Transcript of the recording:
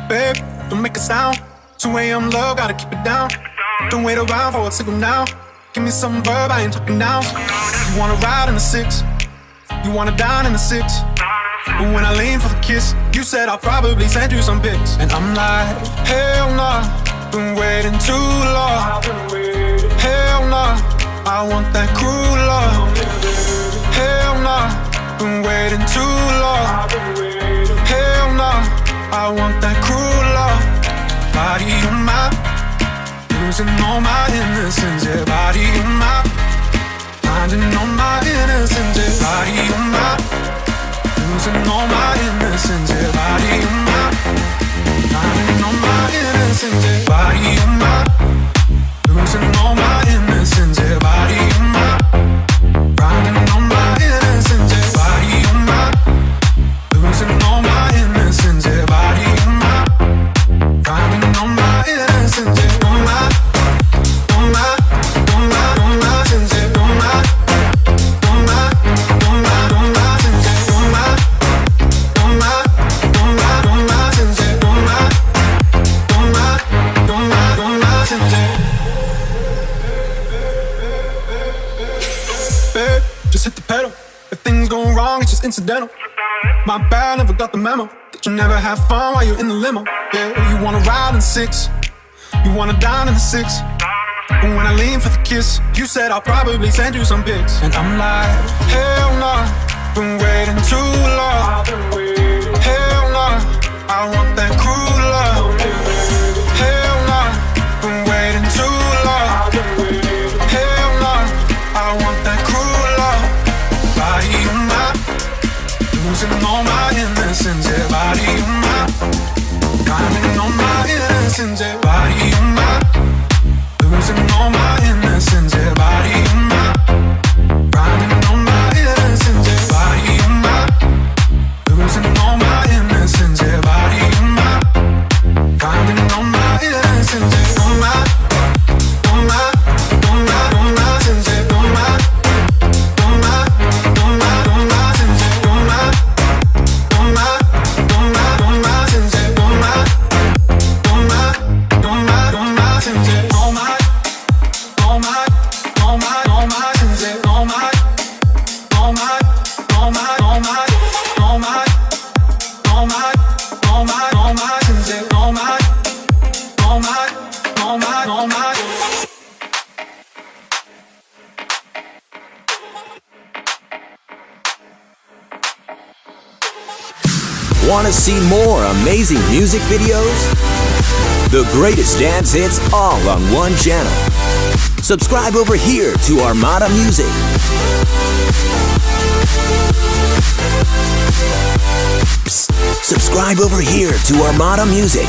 Babe, don't make a sound. 2 a.m. love, gotta keep it down. Don't wait around for a signal now. Give me some verb, I ain't talking nouns. You wanna ride in the 6, you wanna dine in the 6. But when I lean for the kiss, you said I'll probably send you some pics. And I'm like, hell nah, been waiting too long. Hell nah, I want that cruel love. Hell nah, been waiting too long. Hell nah, I want that cruel love. Body of mine, losing all my innocence. Yeah, body of mine, finding all my innocence. Yeah, body of mine, losing all my innocence. Yeah, body of mine, finding all my innocence. Yeah, body of mine, losing all my innocence. Yeah, body of mine, finding all my innocence. Yeah, body of mine, losing all my innocence. Yeah, body of mine, finding all my innocence. Yeah, all my, all my, all my, all my sins. Yeah, all my, all my, all my, all my sins. Yeah, all my, all my, all my, all my sins. Yeah, all my, all my, all my, all my sins. Yeah. Babe, just hit the pedal. If things go wrong, it's just incidental. My bad, never got the memo that you never have fun while you're in the limo. Yeah, you wanna ride in 6, you wanna dine in the 6. But when I lean for the kiss, you said I'll probably send you some pics. And I'm like, hell nah, been waiting too long. Hell nah, I want that cruel love. Hell nah, been waiting too long. Hell nah, I want that cruel love. Body of mine, losing all my innocence. Yeah, body of mine, finding all my innocence. Yeah, body of mine, losing all my innocence. Yeah, body of mine, finding all my innocence. Yeah, body of mine, losing all my innocence. Yeah, body of mine, finding all my innocence. Yeah, all my, all my, all my, all my sins. Yeah, all my, all my, all my, all my sins. Yeah, all my, all my, all my, all my sins. Yeah, all my, all my, all my, all my sins. Yeah, all my, all my, all my, all my sins. Yeah, all my, all my, all my, all my, all my, all my, all my, all my sins. Yeah, all my, all my, all my, all my. Want to see more amazing music videos? The greatest dance hits all on one channel. Subscribe over here to Armada Music. Psst, subscribe over here to Armada Music.